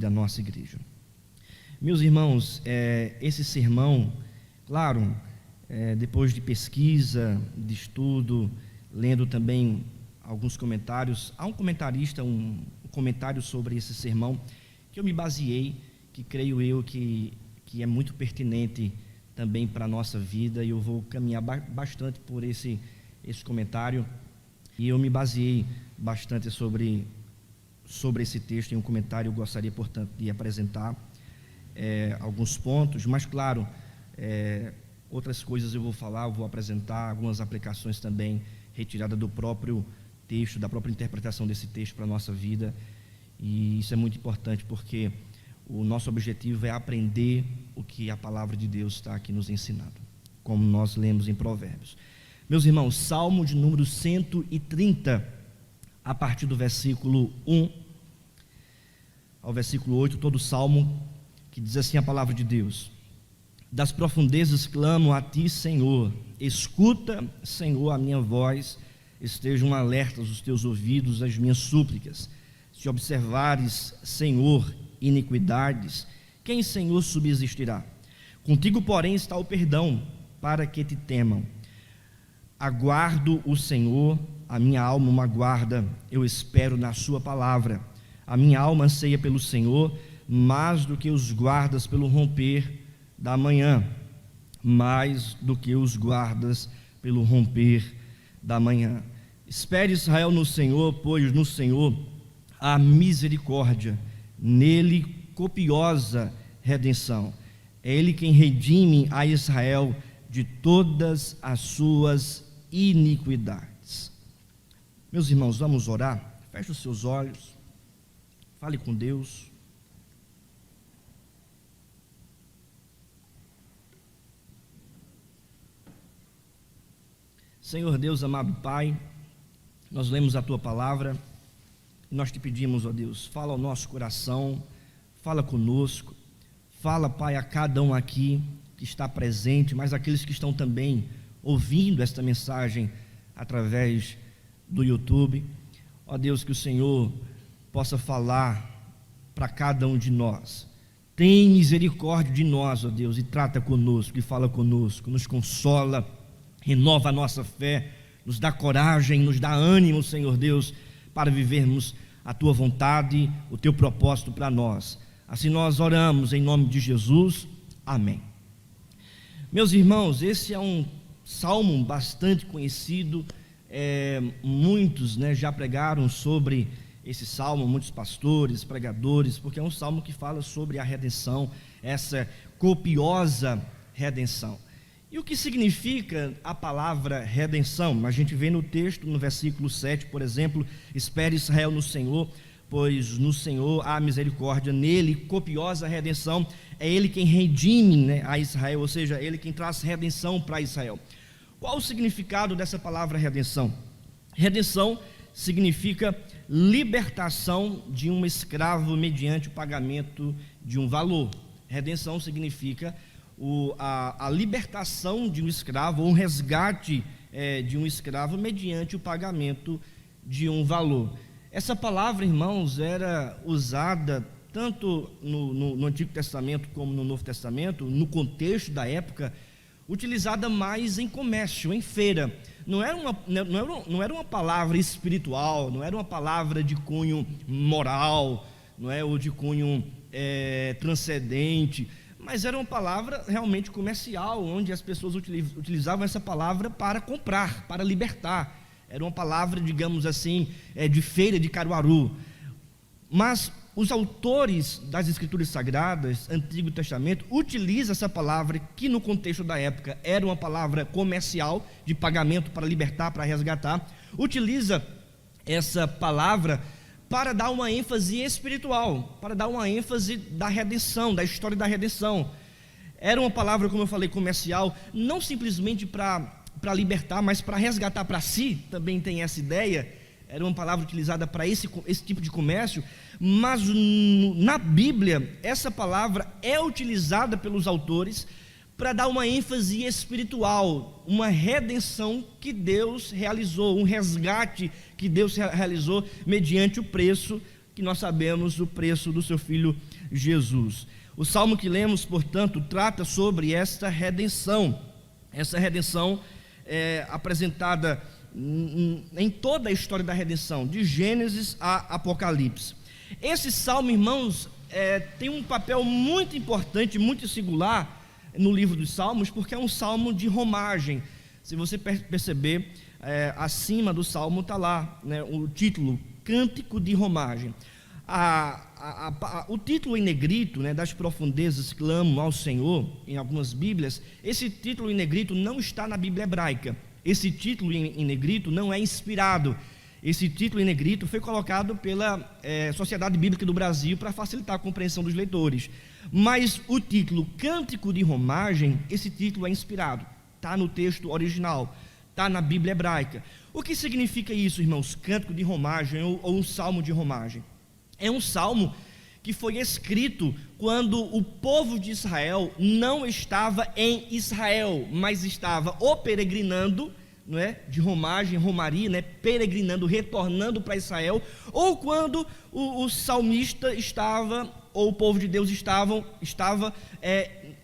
da nossa igreja. Meus irmãos, esse sermão, claro, depois de pesquisa, de estudo, lendo também alguns comentários, há um comentarista, um comentário sobre esse sermão, que eu me baseei, que creio eu que é muito pertinente também para a nossa vida, e eu vou caminhar bastante por esse comentário, e eu me baseei bastante sobre esse texto. Em um comentário eu gostaria, portanto, de apresentar alguns pontos, mas claro, outras coisas eu vou apresentar algumas aplicações também retiradas do próprio texto, da própria interpretação desse texto para a nossa vida, e isso é muito importante, porque o nosso objetivo é aprender o que a palavra de Deus está aqui nos ensinando, como nós lemos em Provérbios. Meus irmãos, Salmo de número 130, a partir do versículo 1 ao versículo 8, todo o Salmo, que diz assim a palavra de Deus: das profundezas clamo a ti, Senhor, escuta, Senhor, a minha voz, estejam alertas os teus ouvidos às minhas súplicas. Se observares, Senhor, iniquidades, quem, Senhor, subsistirá? Contigo, porém, está o perdão, para que te temam. Aguardo o Senhor, a minha alma o aguarda, eu espero na sua palavra. A minha alma anseia pelo Senhor, mais do que os guardas pelo romper da manhã, mais do que os guardas pelo romper da manhã. Espere, Israel, no Senhor, pois no Senhor há misericórdia, nele copiosa redenção. É ele quem redime a Israel de todas as suas iniquidades. Meus irmãos, vamos orar? Feche os seus olhos, fale com Deus. Senhor Deus, amado Pai, nós lemos a Tua palavra e nós te pedimos, ó Deus, fala ao nosso coração, fala conosco, fala, Pai, a cada um aqui que está presente, mas aqueles que estão também ouvindo esta mensagem através do YouTube. Ó Deus, que o Senhor possa falar para cada um de nós. Tem misericórdia de nós, ó Deus, e trata conosco, e fala conosco, nos consola, renova a nossa fé, nos dá coragem, nos dá ânimo, Senhor Deus, para vivermos a Tua vontade, o Teu propósito para nós. Assim nós oramos em nome de Jesus, amém. Meus irmãos, esse é um salmo bastante conhecido, muitos já pregaram sobre esse salmo, muitos pastores, pregadores, porque é um salmo que fala sobre a redenção, essa copiosa redenção. E o que significa a palavra redenção? A gente vê no texto, no versículo 7, por exemplo: espere, Israel, no Senhor, pois no Senhor há misericórdia, nele copiosa redenção. É ele quem redime a Israel, ou seja, é ele quem traz redenção para Israel. Qual o significado dessa palavra redenção? Redenção significa libertação de um escravo mediante o pagamento de um valor. Redenção significa a libertação de um escravo, ou um resgate de um escravo mediante o pagamento de um valor. Essa palavra, irmãos, era usada tanto no Antigo Testamento como no Novo Testamento, no contexto da época, utilizada mais em comércio, em feira. Não era uma palavra espiritual, não era uma palavra de cunho moral, ou de cunho transcendente, mas era uma palavra realmente comercial, onde as pessoas utilizavam essa palavra para comprar, para libertar. Era uma palavra, digamos assim, de feira de Caruaru. Mas os autores das Escrituras Sagradas, Antigo Testamento, utilizam essa palavra, que no contexto da época era uma palavra comercial, de pagamento para libertar, para resgatar. Utiliza essa palavra para dar uma ênfase espiritual, para dar uma ênfase da redenção, da história da redenção. Era uma palavra, como eu falei, comercial, não simplesmente para libertar, mas para resgatar para si, também tem essa ideia. Era uma palavra utilizada para esse tipo de comércio, mas na Bíblia, essa palavra é utilizada pelos autores para dar uma ênfase espiritual, uma redenção que Deus realizou, um resgate que Deus realizou mediante o preço que nós sabemos o preço do seu Filho Jesus. O salmo que lemos, portanto, trata sobre esta redenção. Essa redenção é apresentada em toda a história da redenção, de Gênesis a Apocalipse. Esse salmo, irmãos, tem um papel muito importante, muito singular no livro dos Salmos, porque é um salmo de romagem. Se você perceber, acima do salmo está lá, né, o título, Cântico de Romagem. O título em negrito, né, das profundezas clamo ao Senhor, em algumas Bíblias, esse título em negrito não está na Bíblia hebraica. Esse título em negrito não é inspirado. Esse título em negrito foi colocado pela Sociedade Bíblica do Brasil para facilitar a compreensão dos leitores. Mas o título Cântico de Romagem, esse título é inspirado, está no texto original, está na Bíblia hebraica. O que significa isso, irmãos? Cântico de Romagem ou um salmo de romagem? É um salmo que foi escrito quando o povo de Israel não estava em Israel, mas estava ou peregrinando, não é? De romagem, romaria, né? Peregrinando, retornando para Israel, ou quando o salmista estava, ou o povo de Deus estava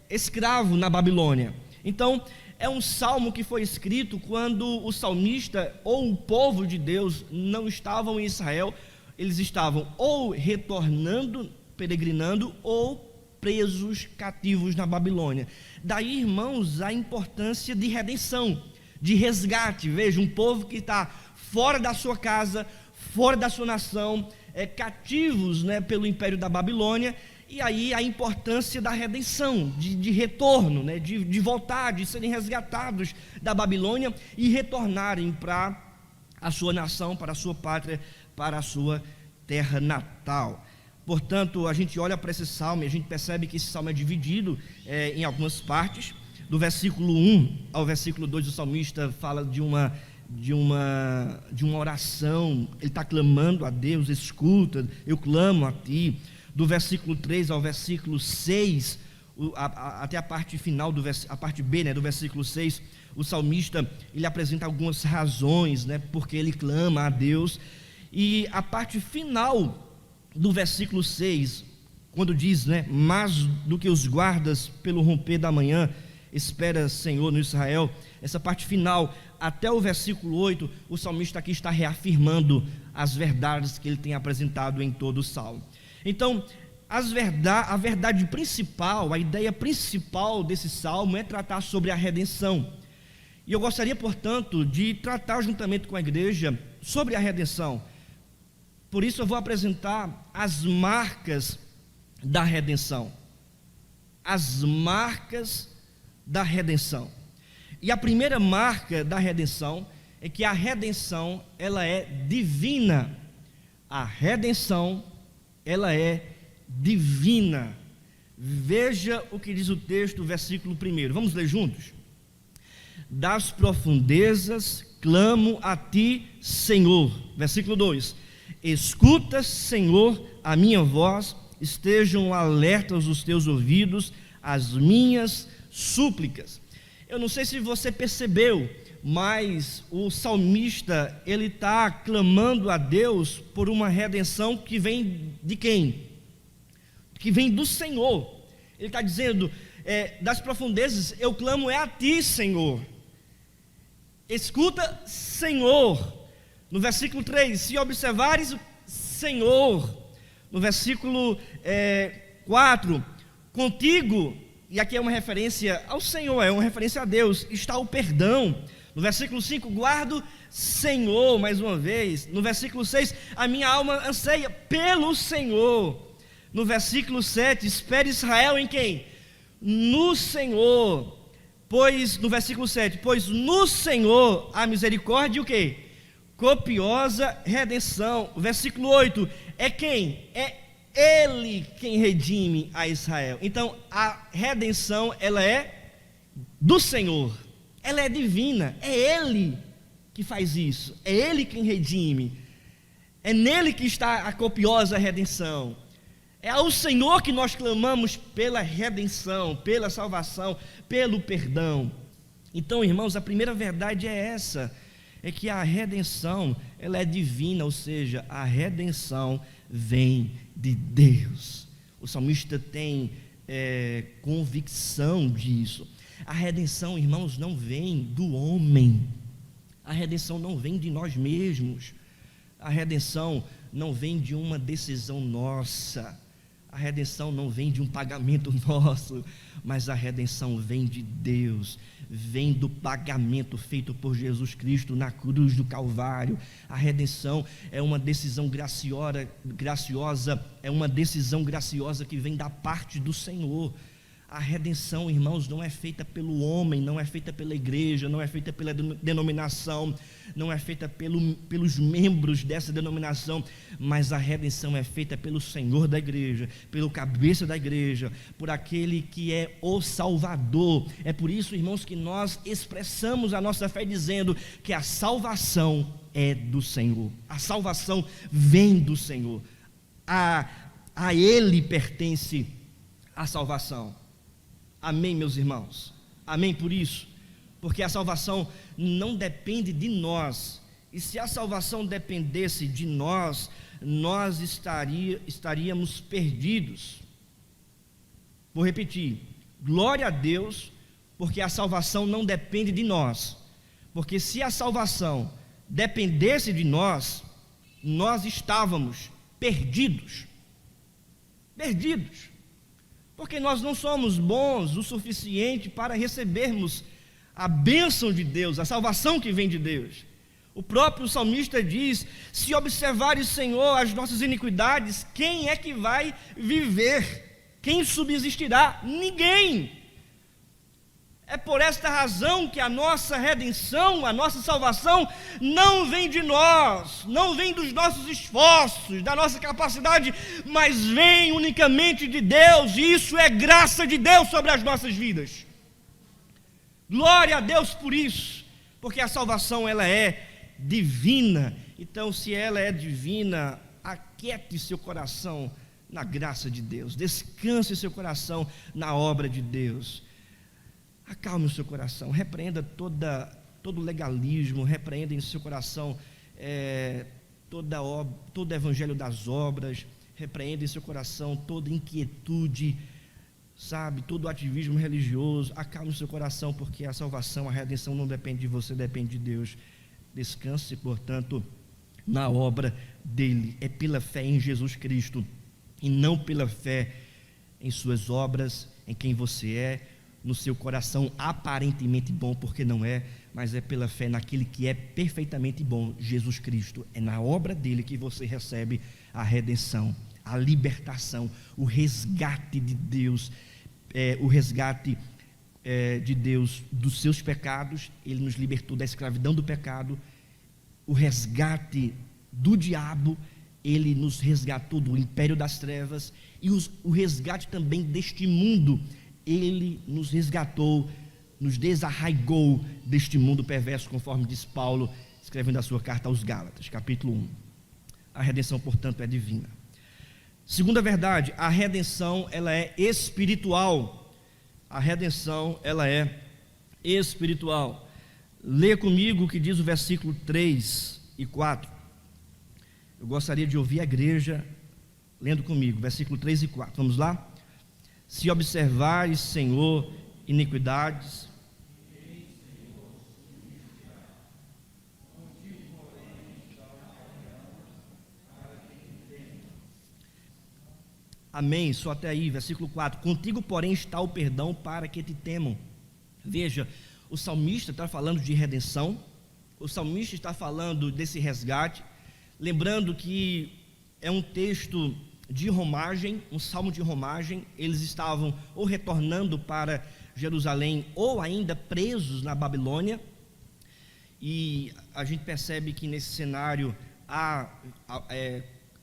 escravo na Babilônia. Então, é um salmo que foi escrito quando o salmista ou o povo de Deus não estavam em Israel, eles estavam ou retornando, peregrinando, ou presos, cativos na Babilônia. Daí, irmãos, a importância de redenção, de resgate. Veja, um povo que está fora da sua casa, fora da sua nação, cativos, né, pelo império da Babilônia, e aí a importância da redenção, de retorno, né, de voltar, de serem resgatados da Babilônia e retornarem para a sua nação, para a sua pátria, para a sua terra natal. Portanto, a gente olha para esse salmo e a gente percebe que esse salmo é dividido em algumas partes. Do versículo 1 ao versículo 2, o salmista fala de uma oração. Ele está clamando a Deus: escuta, eu clamo a ti. Do versículo 3 ao versículo 6, até a parte final, a parte B, né, do versículo 6, o salmista ele apresenta algumas razões, né, porque ele clama a Deus. E a parte final do versículo 6, quando diz, né, mais do que os guardas pelo romper da manhã, espera, Senhor, no Israel. Essa parte final, até o versículo 8, o salmista aqui está reafirmando as verdades que ele tem apresentado em todo o salmo. Então, a verdade principal, a ideia principal desse salmo é tratar sobre a redenção. E eu gostaria, portanto, de tratar juntamente com a igreja sobre a redenção. Por isso eu vou apresentar as marcas da redenção. As marcas da redenção. E a primeira marca da redenção é que a redenção, ela é divina. A redenção, ela é divina. Veja o que diz o texto, versículo 1. Vamos ler juntos? Das profundezas clamo a ti, Senhor. Versículo 2. Escuta, Senhor, a minha voz, estejam alertas os teus ouvidos, as minhas súplicas. Eu não sei se você percebeu, mas o salmista, ele está clamando a Deus por uma redenção que vem de quem? Que vem do Senhor. Ele está dizendo, das profundezas eu clamo a ti, Senhor. Escuta, Senhor. No versículo 3, se observares, Senhor. No versículo 4, contigo, e aqui é uma referência ao Senhor, é uma referência a Deus, está o perdão. No versículo 5, guardo, Senhor, mais uma vez. No versículo 6, a minha alma anseia pelo Senhor. No versículo 7, espere Israel em quem? No Senhor. Pois, no versículo 7, pois no Senhor há misericórdia e o quê? Copiosa redenção. O versículo 8, é quem? É Ele quem redime a Israel. Então, a redenção, ela é do Senhor. Ela é divina. É Ele que faz isso. É Ele quem redime. É nele que está a copiosa redenção. É ao Senhor que nós clamamos pela redenção, pela salvação, pelo perdão. Então, irmãos, a primeira verdade é essa, é que a redenção, ela é divina, ou seja, a redenção, vem de Deus. O salmista tem convicção disso. A redenção, irmãos, não vem do homem. A redenção não vem de nós mesmos. A redenção não vem de uma decisão nossa. A redenção não vem de um pagamento nosso, mas a redenção vem de Deus, vem do pagamento feito por Jesus Cristo na cruz do Calvário. A redenção é uma decisão graciosa, é uma decisão graciosa que vem da parte do Senhor. A redenção, irmãos, não é feita pelo homem, não é feita pela igreja, não é feita pela denominação, não é feita pelos membros dessa denominação, mas a redenção é feita pelo Senhor da igreja, pelo cabeça da igreja, por aquele que é o Salvador. É por isso, irmãos, que nós expressamos a nossa fé dizendo que a salvação é do Senhor. A salvação vem do Senhor. A Ele pertence a salvação. Amém, meus irmãos? Amém por isso? Porque a salvação não depende de nós. E se a salvação dependesse de nós, nós estaríamos perdidos. Vou repetir. Glória a Deus, porque a salvação não depende de nós. Porque se a salvação dependesse de nós, nós estávamos perdidos. Perdidos. Porque nós não somos bons o suficiente para recebermos a bênção de Deus, a salvação que vem de Deus. O próprio salmista diz: se observares, Senhor, as nossas iniquidades, quem é que vai viver? Quem subsistirá? Ninguém. É por esta razão que a nossa redenção, a nossa salvação, não vem de nós, não vem dos nossos esforços, da nossa capacidade, mas vem unicamente de Deus, e isso é graça de Deus sobre as nossas vidas. Glória a Deus por isso, porque a salvação ela é divina. Então, se ela é divina, aquiete seu coração na graça de Deus, descanse seu coração na obra de Deus. Acalme o seu coração, repreenda todo legalismo, repreenda em seu coração todo evangelho das obras, repreenda em seu coração toda inquietude, sabe, todo ativismo religioso. Acalme o seu coração, porque a salvação, a redenção não depende de você, depende de Deus. Descanse, portanto, na obra dele. É pela fé em Jesus Cristo e não pela fé em suas obras, em quem você é, no seu coração aparentemente bom, porque não é, mas é pela fé naquele que é perfeitamente bom, Jesus Cristo. É na obra dele que você recebe a redenção, a libertação, o resgate de Deus, de Deus dos seus pecados. Ele nos libertou da escravidão do pecado, o resgate do diabo. Ele nos resgatou do império das trevas e o resgate também deste mundo. Ele nos resgatou, nos desarraigou deste mundo perverso, conforme diz Paulo, escrevendo a sua carta aos Gálatas, capítulo 1. A redenção, portanto, é divina. Segunda verdade, a redenção, ela é espiritual. A redenção, ela é espiritual. Lê comigo o que diz o versículo 3 e 4. Eu gostaria de ouvir a igreja lendo comigo, versículo 3 e 4. Vamos lá? Se observares, Senhor, iniquidades, amém, só até aí, versículo 4. Contigo, porém, está o perdão para que te temam. Veja, o salmista está falando de redenção, o salmista está falando desse resgate, lembrando que é um texto de romagem, um salmo de romagem. Eles estavam ou retornando para Jerusalém ou ainda presos na Babilônia, e a gente percebe que nesse cenário há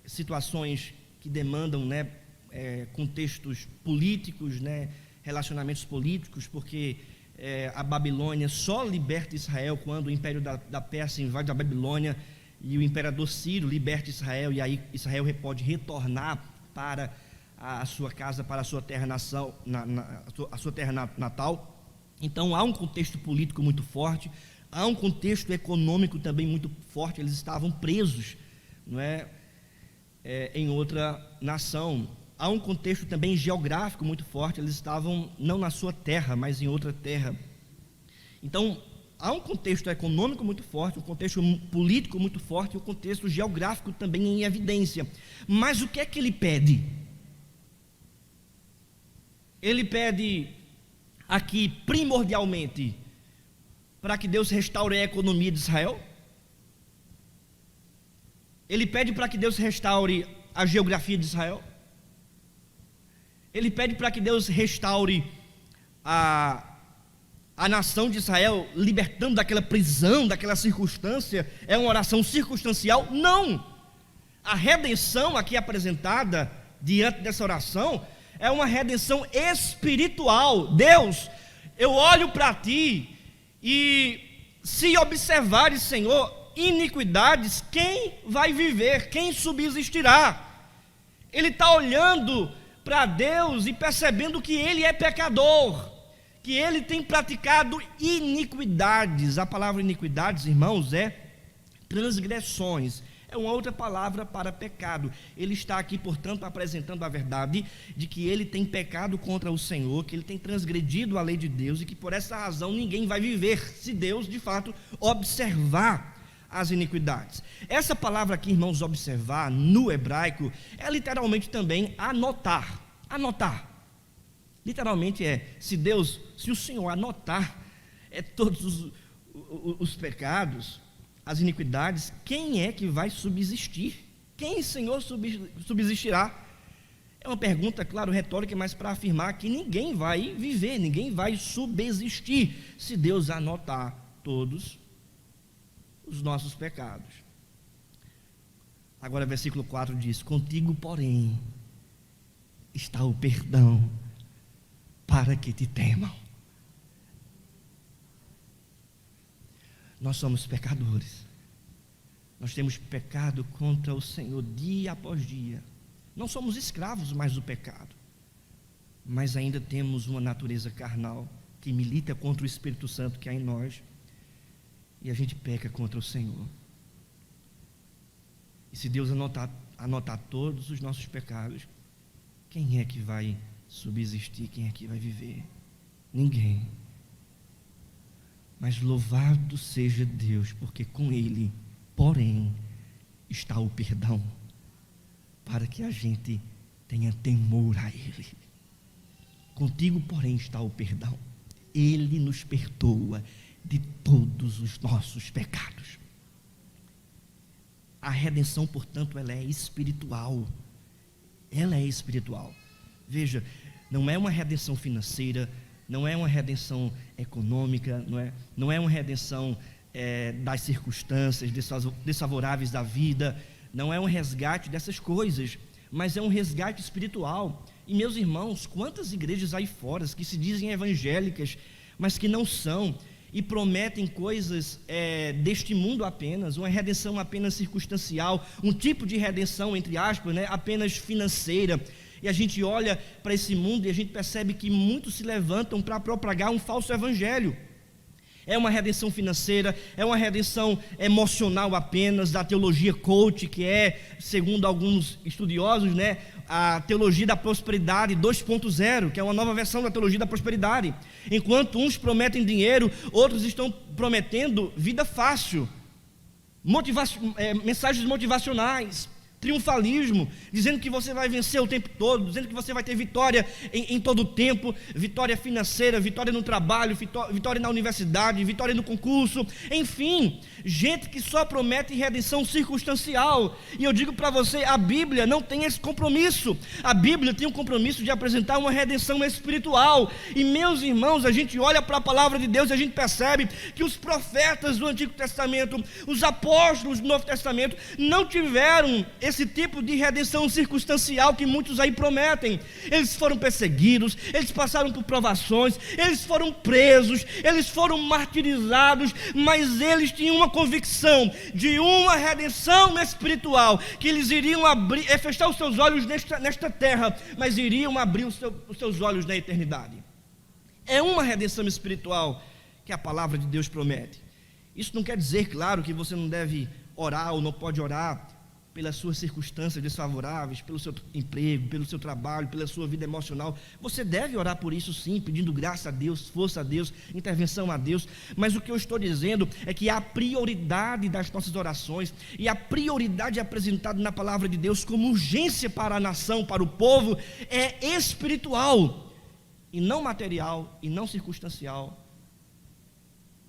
situações que demandam, contextos políticos, relacionamentos políticos, porque a Babilônia só liberta Israel quando o império da Pérsia invade a Babilônia e o imperador Ciro liberta Israel, e aí Israel pode retornar para a sua casa, para a sua terra natal. Então há um contexto político muito forte, há um contexto econômico também muito forte. Eles estavam presos, em outra nação. Há um contexto também geográfico muito forte, eles estavam não na sua terra, mas em outra terra. Então, há um contexto econômico muito forte, um contexto político muito forte, e um contexto geográfico também em evidência. Mas o que é que ele pede? Ele pede aqui, primordialmente, para que Deus restaure a economia de Israel? Ele pede para que Deus restaure a geografia de Israel? Ele pede para que Deus restaure a nação de Israel, libertando daquela prisão, daquela circunstância? É uma oração circunstancial? Não! A redenção aqui apresentada diante dessa oração é uma redenção espiritual. Deus, eu olho para ti e se observares, Senhor, iniquidades, quem vai viver? Quem subsistirá? Ele está olhando para Deus e percebendo que ele é pecador, que ele tem praticado iniquidades. A palavra iniquidades, irmãos, é transgressões, é uma outra palavra para pecado. Ele está aqui, portanto, apresentando a verdade de que ele tem pecado contra o Senhor, que ele tem transgredido a lei de Deus e que por essa razão ninguém vai viver, se Deus de fato observar as iniquidades. Essa palavra aqui, irmãos, observar, no hebraico, é literalmente também anotar. Anotar. Literalmente se o Senhor anotar todos os pecados, as iniquidades, quem é que vai subsistir? Quem, Senhor, subsistirá? É uma pergunta, claro, retórica, mas para afirmar que ninguém vai viver, ninguém vai subsistir, se Deus anotar todos os nossos pecados. Agora versículo 4 diz: contigo, porém, está o perdão, para que te temam. Nós somos pecadores, nós temos pecado contra o Senhor dia após dia. Não somos escravos mais do pecado, mas ainda temos uma natureza carnal que milita contra o Espírito Santo que há em nós, e a gente peca contra o Senhor. E se Deus anotar todos os nossos pecados, quem é que vai subsistir? Quem é que vai viver? Ninguém. Mas louvado seja Deus, porque com Ele, porém, está o perdão, para que a gente tenha temor a Ele. Contigo, porém, está o perdão. Ele nos perdoa de todos os nossos pecados. A redenção, portanto, ela é espiritual. Ela é espiritual. Veja, não é uma redenção financeira, não é uma redenção econômica, não é uma redenção das circunstâncias desfavoráveis da vida, não é um resgate dessas coisas, mas é um resgate espiritual. E meus irmãos, quantas igrejas aí fora que se dizem evangélicas, mas que não são, e prometem coisas deste mundo apenas, uma redenção apenas circunstancial, um tipo de redenção, entre aspas, apenas financeira. E a gente olha para esse mundo e a gente percebe que muitos se levantam para propagar um falso evangelho. É uma redenção financeira, é uma redenção emocional apenas, da teologia coach, que é, segundo alguns estudiosos, a teologia da prosperidade 2.0, que é uma nova versão da teologia da prosperidade. Enquanto uns prometem dinheiro, outros estão prometendo vida fácil, mensagens motivacionais, triunfalismo, dizendo que você vai vencer o tempo todo, dizendo que você vai ter vitória em todo o tempo, vitória financeira, vitória no trabalho, vitória na universidade, vitória no concurso, enfim, gente que só promete redenção circunstancial. E eu digo para você, a Bíblia não tem esse compromisso. A Bíblia tem um compromisso de apresentar uma redenção espiritual. E meus irmãos, a gente olha para a palavra de Deus e a gente percebe que os profetas do Antigo Testamento, os apóstolos do Novo Testamento, não tiveram esse tipo de redenção circunstancial que muitos aí prometem. Eles foram perseguidos, eles passaram por provações, eles foram presos, eles foram martirizados, mas eles tinham uma convicção de uma redenção espiritual, que eles iriam fechar os seus olhos nesta terra, mas iriam abrir os seus olhos na eternidade. É uma redenção espiritual que a palavra de Deus promete. Isso não quer dizer, claro, que você não deve orar ou não pode orar pelas suas circunstâncias desfavoráveis, pelo seu emprego, pelo seu trabalho, pela sua vida emocional. Você deve orar por isso sim, pedindo graça a Deus, força a Deus, intervenção a Deus. Mas o que eu estou dizendo é que a prioridade das nossas orações e a prioridade apresentada na palavra de Deus como urgência para a nação, para o povo, é espiritual e não material, e não circunstancial,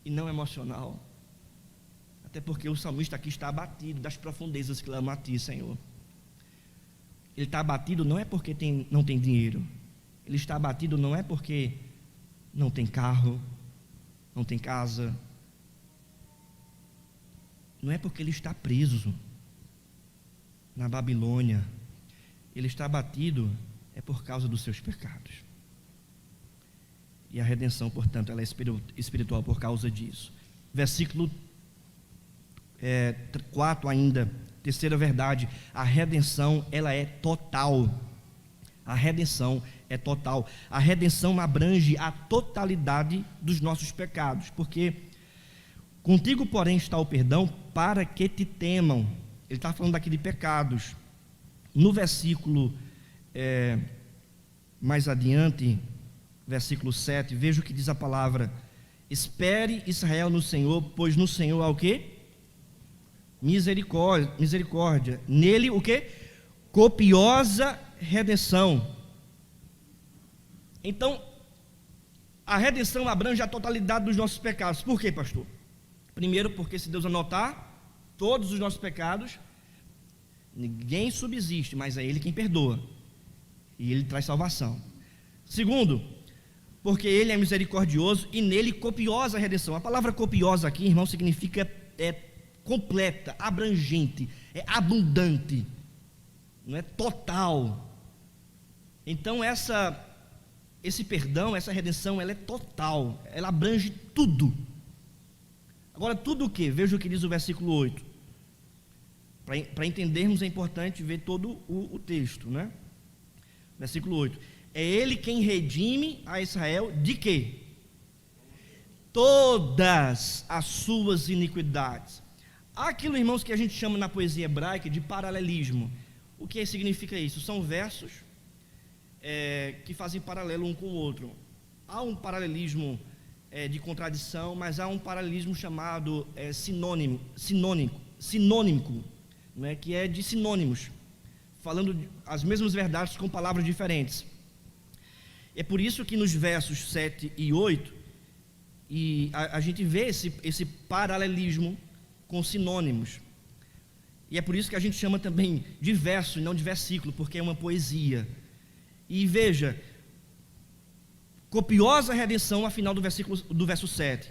e não emocional. Até porque o salmista aqui está abatido das profundezas que clama a ti, Senhor. Ele está abatido não é porque não tem dinheiro. Ele está abatido não é porque não tem carro, não tem casa. Não é porque ele está preso na Babilônia. Ele está abatido é por causa dos seus pecados. E a redenção, portanto, ela é espiritual por causa disso. Versículo 4 ainda, terceira verdade, a redenção ela é total. A redenção é total. A redenção abrange a totalidade dos nossos pecados, porque contigo, porém, está o perdão para que te temam. Ele está falando aqui de pecados. No versículo mais adiante, versículo 7, veja o que diz a palavra: espere Israel no Senhor, pois no Senhor há o quê? Misericórdia. Nele o quê? Copiosa redenção. Então, a redenção abrange a totalidade dos nossos pecados. Por quê, pastor? Primeiro, porque se Deus anotar todos os nossos pecados, ninguém subsiste, mas é Ele quem perdoa, e Ele traz salvação. Segundo, porque Ele é misericordioso e nele copiosa redenção. A palavra copiosa aqui, irmão, significa completa, abrangente, é abundante, não é total. Então esse perdão, essa redenção, ela é total, ela abrange tudo. Agora, tudo o quê? Veja o que diz o versículo 8. Para entendermos é importante ver todo o texto, né? Versículo 8. É Ele quem redime a Israel de quê? Todas as suas iniquidades. Há aquilo, irmãos, que a gente chama na poesia hebraica de paralelismo. O que significa isso? São versos que fazem paralelo um com o outro. Há um paralelismo de contradição, mas há um paralelismo chamado sinônimo, né, que é de sinônimos, falando as mesmas verdades com palavras diferentes. É por isso que nos versos 7 e 8, a gente vê esse paralelismo com sinônimos. E é por isso que a gente chama também de verso e não de versículo, porque é uma poesia. E veja, copiosa redenção, afinal do verso 7.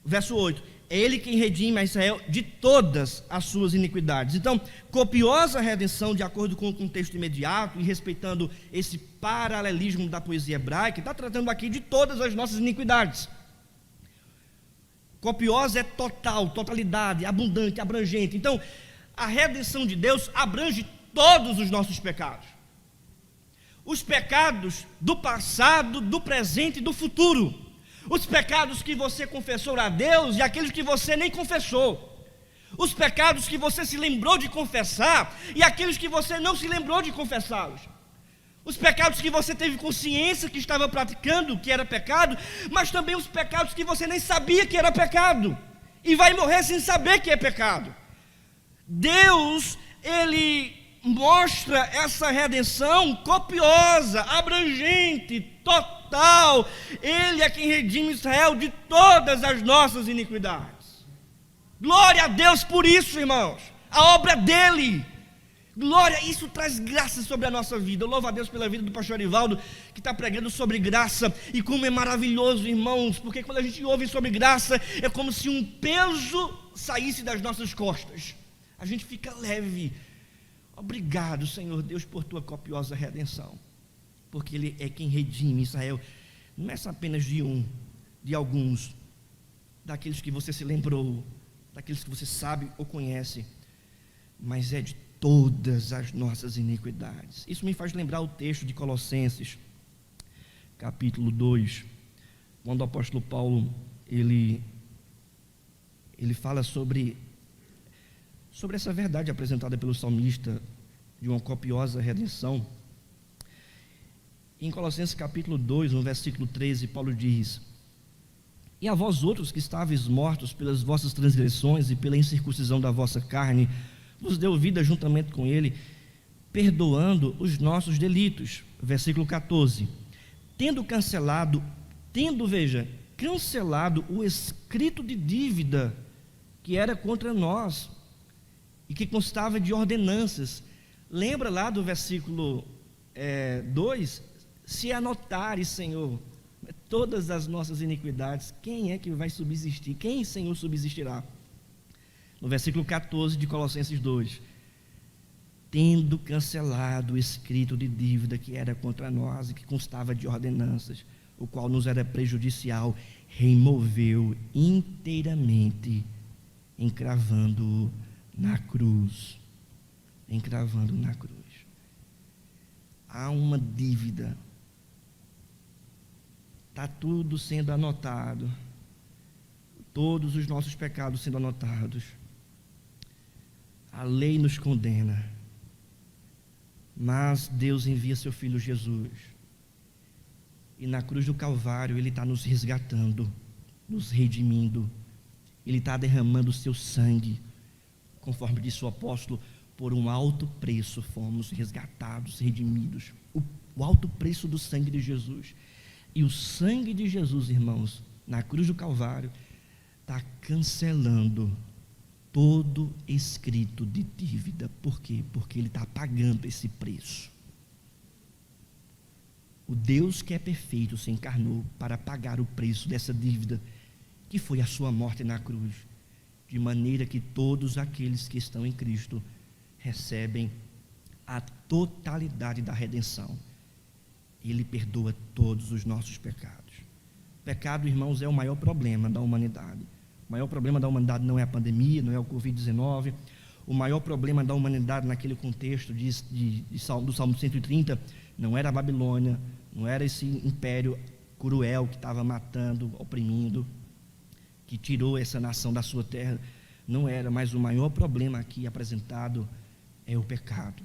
Verso 8, é Ele quem redime a Israel de todas as suas iniquidades. Então, copiosa redenção, de acordo com o contexto imediato e respeitando esse paralelismo da poesia hebraica, está tratando aqui de todas as nossas iniquidades. Copiosa é total, totalidade, abundante, abrangente. Então, a redenção de Deus abrange todos os nossos pecados. Os pecados do passado, do presente e do futuro. Os pecados que você confessou a Deus e aqueles que você nem confessou. Os pecados que você se lembrou de confessar e aqueles que você não se lembrou de confessá-los. Os pecados que você teve consciência que estava praticando, que era pecado, mas também os pecados que você nem sabia que era pecado e vai morrer sem saber que é pecado. Deus, Ele mostra essa redenção copiosa, abrangente, total. Ele é quem redime Israel de todas as nossas iniquidades. Glória a Deus por isso, irmãos. A obra dele. Glória, isso traz graça sobre a nossa vida. Eu louvo a Deus pela vida do pastor Arivaldo, que está pregando sobre graça. E como é maravilhoso, irmãos, porque quando a gente ouve sobre graça, é como se um peso saísse das nossas costas. A gente fica leve. Obrigado, Senhor Deus, por tua copiosa redenção, porque Ele é quem redime Israel. Não é só apenas de alguns, daqueles que você se lembrou, daqueles que você sabe ou conhece, mas é de todas as nossas iniquidades. Isso me faz lembrar o texto de Colossenses, capítulo 2, quando o apóstolo Paulo, ele fala sobre sobre essa verdade apresentada pelo salmista de uma copiosa redenção. Em Colossenses capítulo 2, no versículo 13, Paulo diz: e a vós outros que estáveis mortos pelas vossas transgressões e pela incircuncisão da vossa carne, vos deu vida juntamente com ele, perdoando os nossos delitos. Versículo 14: cancelado o escrito de dívida que era contra nós e que constava de ordenanças. Lembra lá do versículo 2? Se anotares, Senhor, todas as nossas iniquidades, quem é que vai subsistir? Quem, Senhor, subsistirá? No versículo 14 de Colossenses 2: tendo cancelado o escrito de dívida que era contra nós e que constava de ordenanças, o qual nos era prejudicial, removeu inteiramente, encravando-o na cruz. Encravando na cruz. Há uma dívida. Está tudo sendo anotado, todos os nossos pecados sendo anotados. A lei nos condena, mas Deus envia seu Filho Jesus, e na cruz do Calvário Ele está nos resgatando, nos redimindo. Ele está derramando o seu sangue, conforme disse o apóstolo: por um alto preço fomos resgatados, redimidos. O alto preço do sangue de Jesus. E o sangue de Jesus, irmãos, na cruz do Calvário, está cancelando todo escrito de dívida. Por quê? Porque Ele está pagando esse preço. O Deus que é perfeito se encarnou para pagar o preço dessa dívida, que foi a sua morte na cruz, de maneira que todos aqueles que estão em Cristo recebem a totalidade da redenção. Ele perdoa todos os nossos pecados. O pecado, irmãos, é o maior problema da humanidade. O maior problema da humanidade não é a pandemia, não é o Covid-19. O maior problema da humanidade naquele contexto do Salmo 130 não era a Babilônia, não era esse império cruel que estava matando, oprimindo, que tirou essa nação da sua terra. Não era, mas o maior problema aqui apresentado é o pecado.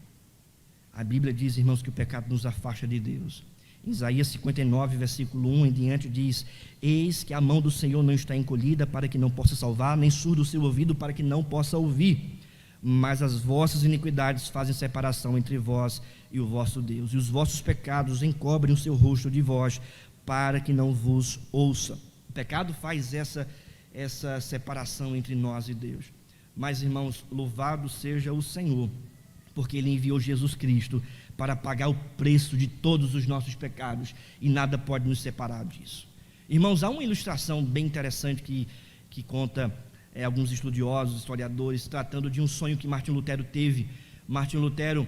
A Bíblia diz, irmãos, que o pecado nos afasta de Deus. Em Isaías 59, versículo 1 em diante diz: eis que a mão do Senhor não está encolhida para que não possa salvar, nem surdo o seu ouvido para que não possa ouvir. Mas as vossas iniquidades fazem separação entre vós e o vosso Deus, e os vossos pecados encobrem o seu rosto de vós, para que não vos ouça. O pecado faz essa separação entre nós e Deus. Mas, irmãos, louvado seja o Senhor, porque Ele enviou Jesus Cristo para pagar o preço de todos os nossos pecados, e nada pode nos separar disso. Irmãos, há uma ilustração bem interessante que conta alguns estudiosos, historiadores, tratando de um sonho que Martim Lutero teve. Martim Lutero,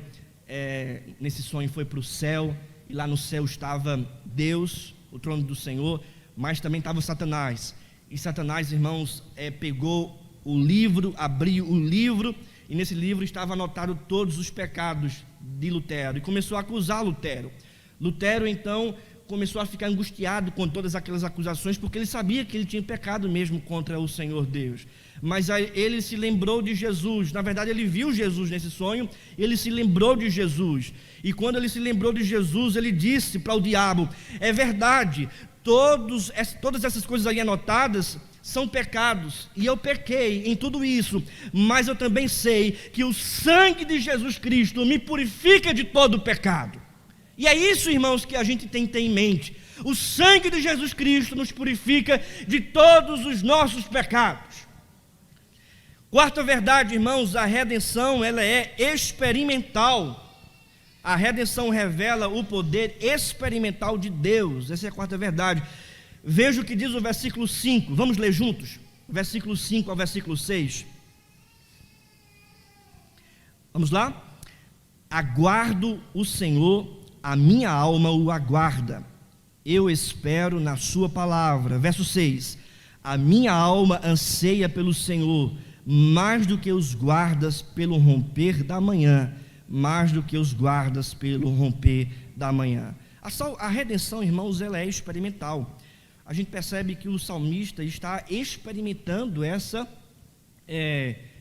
nesse sonho, foi para o céu, e lá no céu estava Deus, o trono do Senhor, mas também estava Satanás. E Satanás, irmãos, pegou o livro, abriu o livro, e nesse livro estava anotado todos os pecados de Lutero, e começou a acusar Lutero. Lutero, então, começou a ficar angustiado com todas aquelas acusações, porque ele sabia que ele tinha pecado mesmo contra o Senhor Deus. Mas aí ele se lembrou de Jesus. Na verdade, ele viu Jesus nesse sonho, ele se lembrou de Jesus, e quando ele se lembrou de Jesus, ele disse para o diabo: é verdade, todas essas coisas aí anotadas são pecados, e eu pequei em tudo isso, mas eu também sei que o sangue de Jesus Cristo me purifica de todo o pecado. E é isso, irmãos, que a gente tem que ter em mente. O sangue de Jesus Cristo nos purifica de todos os nossos pecados. Quarta verdade, irmãos, a redenção, ela é experimental. A redenção revela o poder experimental de Deus. Essa é a quarta verdade. Veja o que diz o versículo 5, vamos ler juntos? Versículo 5 ao versículo 6. Vamos lá? Aguardo o Senhor, a minha alma o aguarda, eu espero na sua palavra. Verso 6, a minha alma anseia pelo Senhor, mais do que os guardas pelo romper da manhã, mais do que os guardas pelo romper da manhã. A redenção, irmãos, ela é experimental. A gente percebe que o salmista está experimentando essa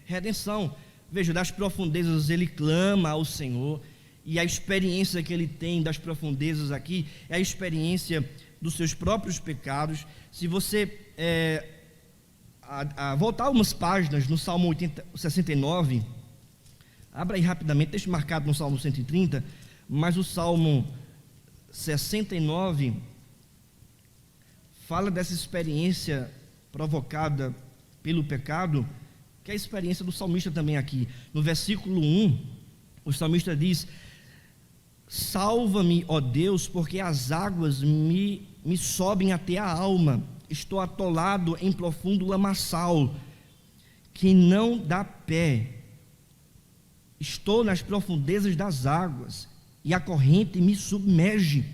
redenção. Veja, das profundezas ele clama ao Senhor, e a experiência que ele tem das profundezas aqui é a experiência dos seus próprios pecados. Se você voltar algumas páginas no Salmo 69, abra aí rapidamente, deixa marcado no Salmo 130, mas o Salmo 69 fala dessa experiência provocada pelo pecado, que é a experiência do salmista também aqui. No versículo 1, o salmista diz: salva-me, ó Deus, porque as águas me sobem até a alma, estou atolado em profundo lamaçal, que não dá pé, estou nas profundezas das águas, e a corrente me submerge.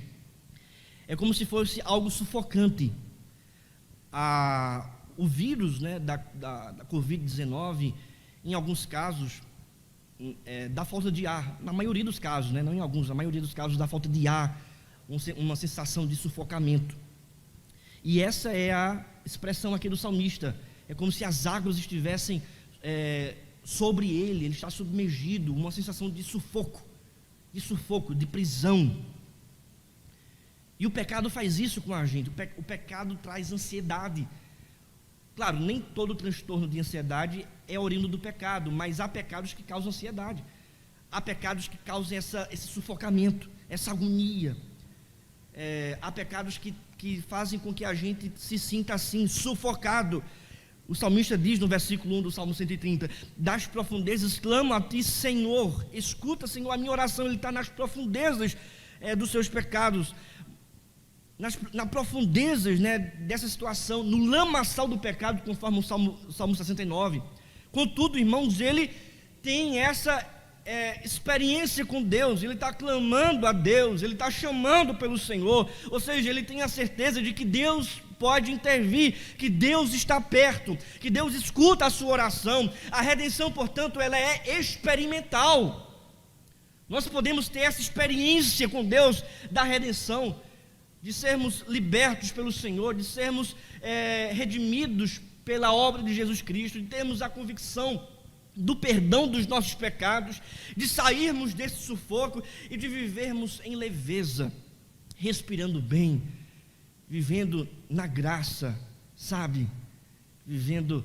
É como se fosse algo sufocante. O vírus, né, da Covid-19, em alguns casos, dá falta de ar, na maioria dos casos, né, não em alguns, na maioria dos casos dá falta de ar, uma sensação de sufocamento. E essa é a expressão aqui do salmista, é como se as águas estivessem sobre ele está submergido, uma sensação de sufoco, de prisão. E o pecado faz isso com a gente, o pecado traz ansiedade. Claro, nem todo transtorno de ansiedade é oriundo do pecado, mas há pecados que causam ansiedade, há pecados que causam esse sufocamento, essa agonia, há pecados que fazem com que a gente se sinta assim, sufocado. O salmista diz no versículo 1 do Salmo 130, das profundezas clamo a ti, Senhor, escuta, Senhor, a minha oração. Ele está nas profundezas dos seus pecados, nas profundezas, né, dessa situação, no lamaçal do pecado, conforme o Salmo 69. Contudo, irmãos, ele tem essa experiência com Deus, ele está clamando a Deus, ele está chamando pelo Senhor, ou seja, ele tem a certeza de que Deus pode intervir, que Deus está perto, que Deus escuta a sua oração. A redenção, portanto, ela é experimental. Nós podemos ter essa experiência com Deus da redenção, de sermos libertos pelo Senhor, de sermos redimidos pela obra de Jesus Cristo, de termos a convicção do perdão dos nossos pecados, de sairmos desse sufoco e de vivermos em leveza, respirando bem, vivendo na graça, sabe? Vivendo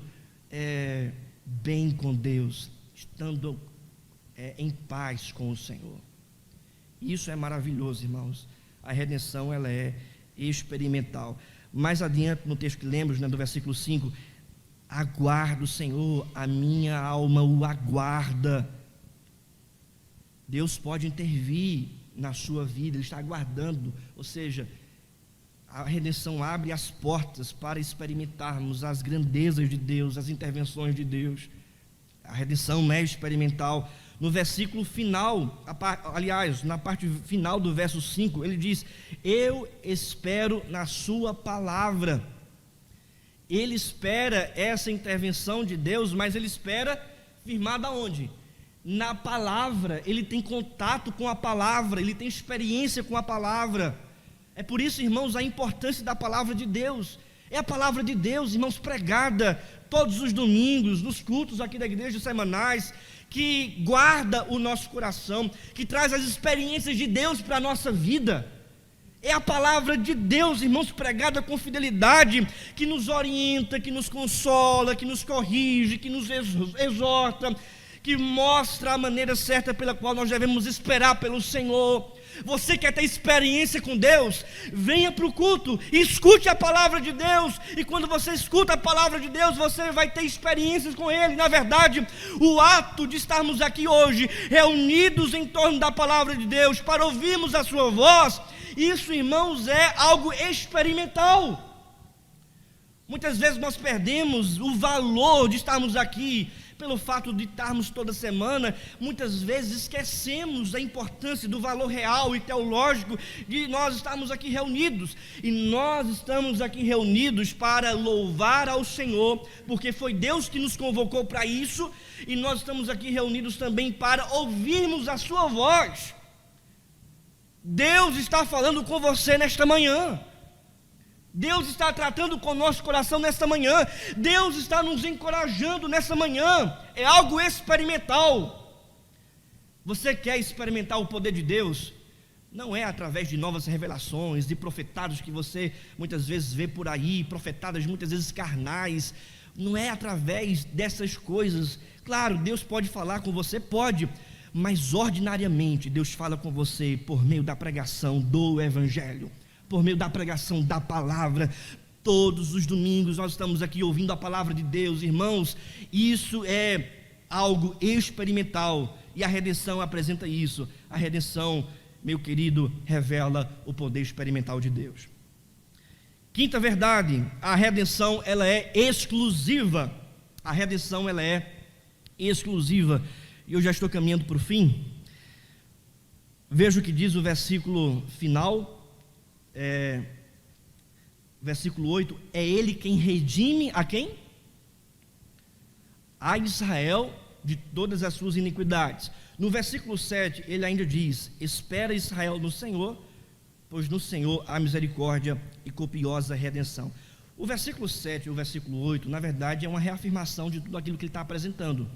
bem com Deus, estando em paz com o Senhor. Isso é maravilhoso, irmãos. A redenção, ela é experimental. Mais adiante no texto que lemos, né, do versículo 5, aguardo o Senhor, a minha alma o aguarda. Deus pode intervir na sua vida, Ele está aguardando, ou seja, a redenção abre as portas para experimentarmos as grandezas de Deus, as intervenções de Deus. A redenção é experimental. No versículo final, aliás, na parte final do verso 5, ele diz: eu espero na sua palavra. Ele espera essa intervenção de Deus, mas ele espera firmada aonde? Na palavra. Ele tem contato com a palavra, ele tem experiência com a palavra. É por isso, irmãos, a importância da palavra de Deus. É a palavra de Deus, irmãos, pregada todos os domingos, nos cultos aqui da igreja semanais, que guarda o nosso coração, que traz as experiências de Deus para a nossa vida. É a palavra de Deus, irmãos, pregada com fidelidade, que nos orienta, que nos consola, que nos corrige, que nos exorta, que mostra a maneira certa pela qual nós devemos esperar pelo Senhor. Você quer ter experiência com Deus? Venha para o culto e escute a palavra de Deus. E quando você escuta a palavra de Deus, você vai ter experiências com Ele. Na verdade, o ato de estarmos aqui hoje, reunidos em torno da palavra de Deus, para ouvirmos a sua voz, isso, irmãos, é algo experimental. Muitas vezes nós perdemos o valor de estarmos aqui pelo fato de estarmos toda semana. Muitas vezes esquecemos a importância do valor real e teológico de nós estarmos aqui reunidos. E nós estamos aqui reunidos para louvar ao Senhor, porque foi Deus que nos convocou para isso, e nós estamos aqui reunidos também para ouvirmos a sua voz. Deus está falando com você nesta manhã. Deus está tratando com o nosso coração nesta manhã. Deus está nos encorajando nessa manhã. É algo experimental. Você quer experimentar o poder de Deus? Não é através de novas revelações, de profetados que você muitas vezes vê por aí, profetadas muitas vezes carnais. Não é através dessas coisas. Claro, Deus pode falar com você, pode, mas ordinariamente Deus fala com você por meio da pregação do Evangelho, por meio da pregação da palavra. Todos os domingos nós estamos aqui ouvindo a palavra de Deus, irmãos. Isso é algo experimental, e a redenção apresenta isso. A redenção, meu querido, revela o poder experimental de Deus. Quinta verdade, a redenção ela é exclusiva. A redenção ela é exclusiva. E eu já estou caminhando para o fim. Veja o que diz o versículo final, versículo 8: é Ele quem redime a quem? A Israel de todas as suas iniquidades. No versículo 7, ele ainda diz: espera Israel no Senhor, pois no Senhor há misericórdia e copiosa redenção. O versículo 7 e o versículo 8, na verdade, é uma reafirmação de tudo aquilo que ele está apresentando.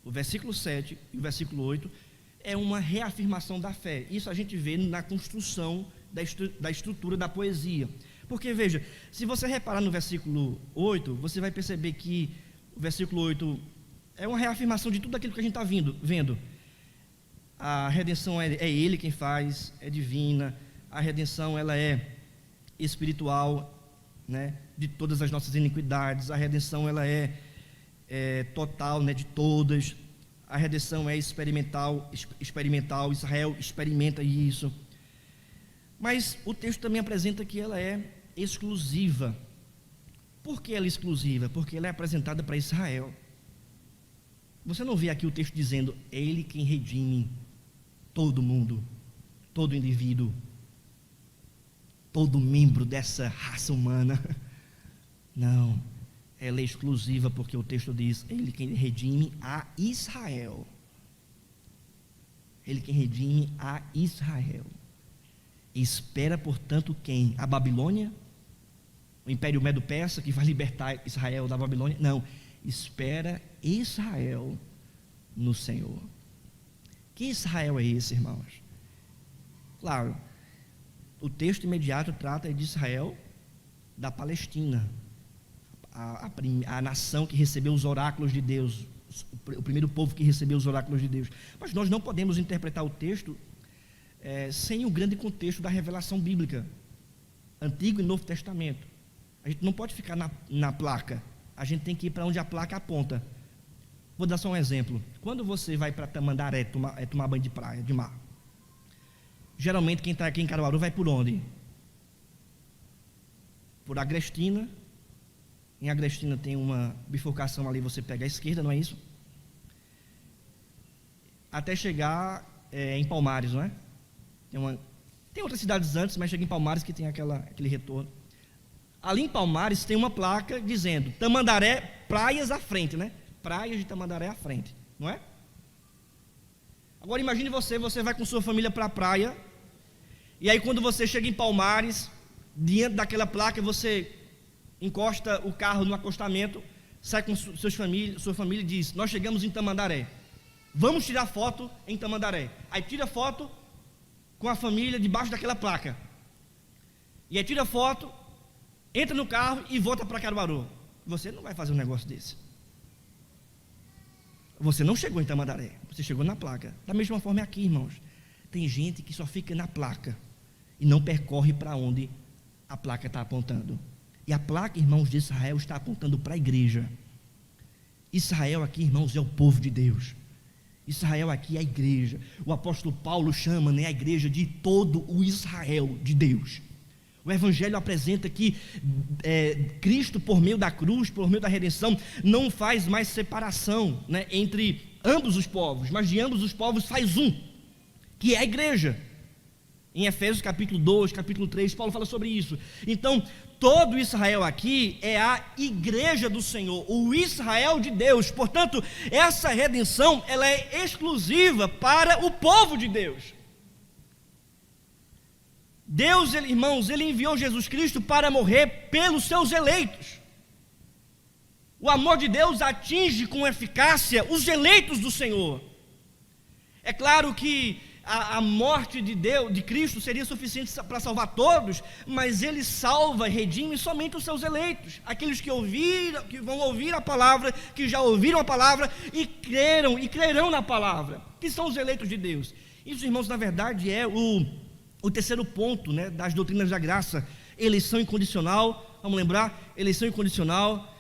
O versículo 7 e o versículo 8 é uma reafirmação da fé. Isso a gente vê na construção da estrutura da poesia. Porque, veja, se você reparar no versículo 8, você vai perceber que o versículo 8 é uma reafirmação de tudo aquilo que a gente está vendo. A redenção é Ele quem faz, é divina. A redenção ela é espiritual, né, de todas as nossas iniquidades. A redenção ela é total, né, de todas. A redenção é experimental. Israel experimenta isso. Mas o texto também apresenta que ela é exclusiva. Por que ela é exclusiva? Porque ela é apresentada para Israel. Você não vê aqui o texto dizendo: é Ele quem redime todo mundo, todo indivíduo, todo membro dessa raça humana. Não, ela é exclusiva porque o texto diz: é Ele quem redime a Israel. Ele quem redime a Israel. Espera, portanto, quem? A Babilônia? O Império Medo-Persa que vai libertar Israel da Babilônia? Não, espera Israel no Senhor. Que Israel é esse, irmãos? Claro, o texto imediato trata de Israel da Palestina, a nação que recebeu os oráculos de Deus, o primeiro povo que recebeu os oráculos de Deus. Mas nós não podemos interpretar o texto sem o grande contexto da revelação bíblica, Antigo e Novo Testamento. A gente não pode ficar na placa, a gente tem que ir para onde a placa aponta. Vou dar só um exemplo. Quando você vai para Tamandaré tomar banho de praia, de mar, geralmente quem está aqui em Caruaru vai por onde? Por Agrestina. Em Agrestina tem uma bifurcação ali, você pega a esquerda, não é isso? Até chegar em Palmares, não é? Tem outras cidades antes, mas chega em Palmares que tem aquele retorno. Ali em Palmares tem uma placa dizendo Tamandaré, praias à frente, né? Praias de Tamandaré à frente, não é? Agora imagine você vai com sua família para a praia, e aí quando você chega em Palmares, diante daquela placa, você encosta o carro no acostamento, sai com sua família e diz: nós chegamos em Tamandaré, vamos tirar foto em Tamandaré. Aí tira foto com a família debaixo daquela placa, e aí tira foto, entra no carro e volta para Caruaru. Você não vai fazer um negócio desse. Você não chegou em Tamandaré, você chegou na placa. Da mesma forma é aqui, irmãos. Tem gente que só fica na placa e não percorre para onde a placa está apontando. E a placa, irmãos, de Israel está apontando para a igreja. Israel aqui, irmãos, é o povo de Deus. Israel aqui é a igreja. O apóstolo Paulo chama, né, a igreja de todo o Israel de Deus. O Evangelho apresenta que Cristo, por meio da cruz, por meio da redenção, não faz mais separação, né, entre ambos os povos, mas de ambos os povos faz um, que é a igreja. Em Efésios capítulo 2, capítulo 3, Paulo fala sobre isso. Então, todo Israel aqui é a igreja do Senhor, o Israel de Deus. Portanto, essa redenção, ela é exclusiva para o povo de Deus. Deus, irmãos, Ele enviou Jesus Cristo para morrer pelos seus eleitos. O amor de Deus atinge com eficácia os eleitos do Senhor. É claro que a morte de Deus, de Cristo, seria suficiente para salvar todos, mas Ele salva e redime somente os seus eleitos, aqueles que ouviram, que vão ouvir a palavra, que já ouviram a palavra e crerão na palavra, que são os eleitos de Deus. Isso, irmãos, na verdade é o terceiro ponto, né, das doutrinas da graça: eleição incondicional. Vamos lembrar? Eleição incondicional.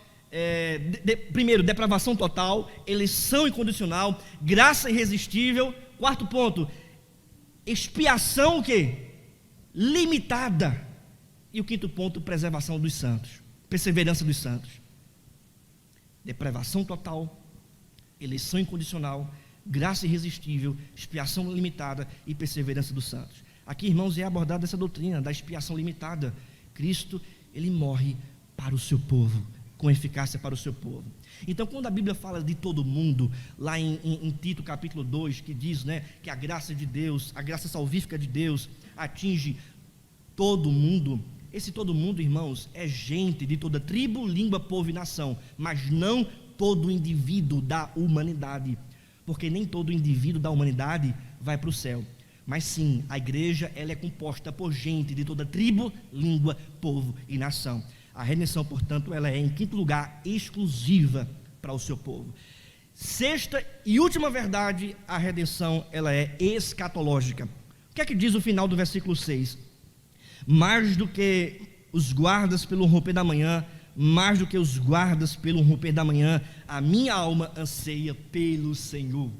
Primeiro, depravação total, eleição incondicional, graça irresistível. Quarto ponto, expiação o quê? Limitada. E o quinto ponto, preservação dos santos, perseverança dos santos. Depravação total, eleição incondicional, graça irresistível, expiação limitada e perseverança dos santos. Aqui, irmãos, é abordada essa doutrina da expiação limitada. Cristo, Ele morre para o seu povo, com eficácia para o seu povo. Então, quando a Bíblia fala de todo mundo, lá em Tito capítulo 2, que diz, né, que a graça de Deus, a graça salvífica de Deus atinge todo mundo, esse todo mundo, irmãos, é gente de toda tribo, língua, povo e nação, mas não todo indivíduo da humanidade, porque nem todo indivíduo da humanidade vai para o céu. Mas sim, a igreja, ela é composta por gente de toda tribo, língua, povo e nação. A redenção, portanto, ela é, em quinto lugar, exclusiva para o seu povo. Sexta e última verdade, a redenção, ela é escatológica. O que é que diz o final do versículo 6? Mais do que os guardas pelo romper da manhã, mais do que os guardas pelo romper da manhã, a minha alma anseia pelo Senhor.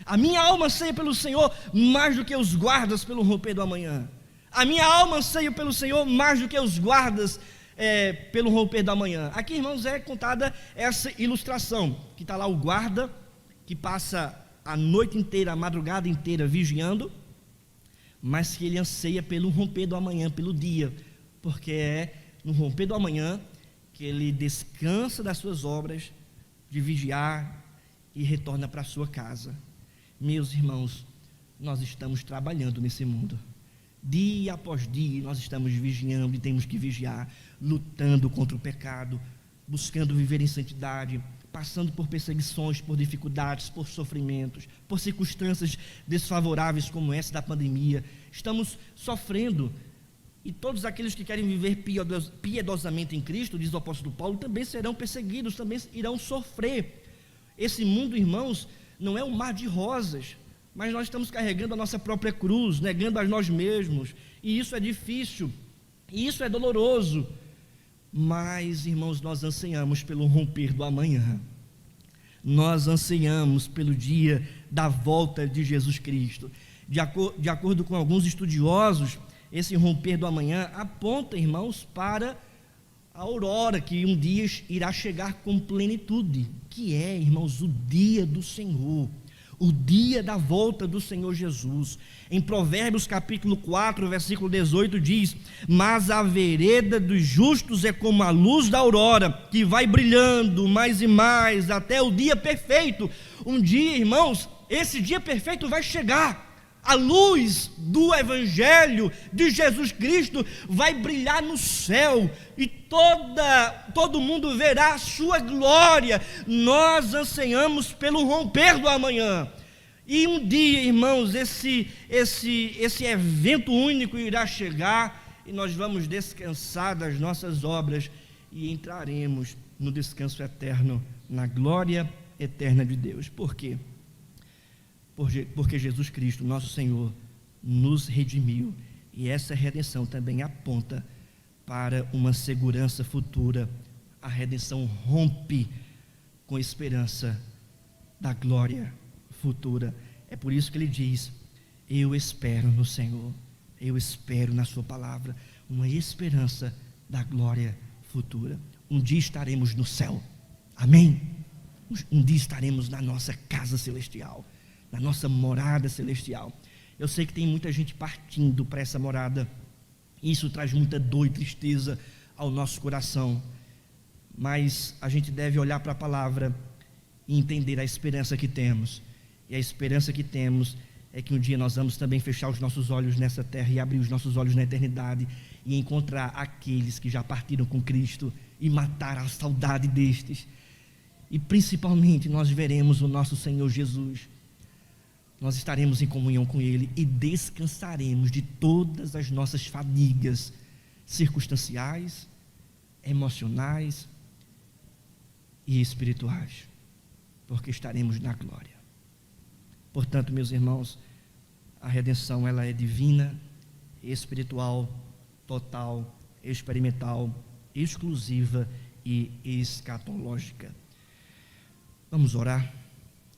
A minha alma anseia pelo Senhor mais do que os guardas pelo romper da manhã. A minha alma anseia pelo Senhor mais do que os guardas pelo romper da manhã. Aqui, irmãos, é contada essa ilustração, que está lá o guarda, que passa a noite inteira, a madrugada inteira vigiando, mas que ele anseia pelo romper do amanhã, pelo dia, porque é no romper do amanhã que ele descansa das suas obras de vigiar e retorna para a sua casa. Meus irmãos, nós estamos trabalhando nesse mundo. Dia após dia nós estamos vigiando e temos que vigiar, lutando contra o pecado, buscando viver em santidade, passando por perseguições, por dificuldades, por sofrimentos, por circunstâncias desfavoráveis como essa da pandemia. Estamos sofrendo, e todos aqueles que querem viver piedosamente em Cristo, diz o apóstolo Paulo, também serão perseguidos, também irão sofrer. Esse mundo, irmãos, não é um mar de rosas, mas nós estamos carregando a nossa própria cruz, negando a nós mesmos, e isso é difícil, e isso é doloroso, mas, irmãos, nós ansiamos pelo romper do amanhã, nós ansiamos pelo dia da volta de Jesus Cristo. De acordo com alguns estudiosos, esse romper do amanhã aponta, irmãos, para a aurora que um dia irá chegar com plenitude, que é, irmãos, o dia do Senhor, o dia da volta do Senhor Jesus. Em Provérbios capítulo 4, versículo 18 diz: mas a vereda dos justos é como a luz da aurora, que vai brilhando mais e mais até o dia perfeito. Um dia, irmãos, esse dia perfeito vai chegar. A luz do Evangelho de Jesus Cristo vai brilhar no céu, e todo mundo verá a sua glória. Nós ansiamos pelo romper do amanhã, e um dia, irmãos, esse evento único irá chegar, e nós vamos descansar das nossas obras, e entraremos no descanso eterno, na glória eterna de Deus. Por quê? Porque Jesus Cristo, nosso Senhor, nos redimiu, e essa redenção também aponta para uma segurança futura. A redenção rompe com esperança da glória futura. É por isso que ele diz: eu espero no Senhor, eu espero na sua palavra, uma esperança da glória futura. Um dia estaremos no céu, amém? Um dia estaremos na nossa casa celestial, na nossa morada celestial. Eu sei que tem muita gente partindo para essa morada, isso traz muita dor e tristeza ao nosso coração, mas a gente deve olhar para a palavra e entender a esperança que temos, e a esperança que temos é que um dia nós vamos também fechar os nossos olhos nessa terra e abrir os nossos olhos na eternidade e encontrar aqueles que já partiram com Cristo e matar a saudade destes. E principalmente nós veremos o nosso Senhor Jesus. Nós estaremos em comunhão com Ele e descansaremos de todas as nossas fadigas circunstanciais, emocionais e espirituais, porque estaremos na glória. Portanto, meus irmãos, a redenção ela é divina, espiritual, total, experimental, exclusiva e escatológica. Vamos orar.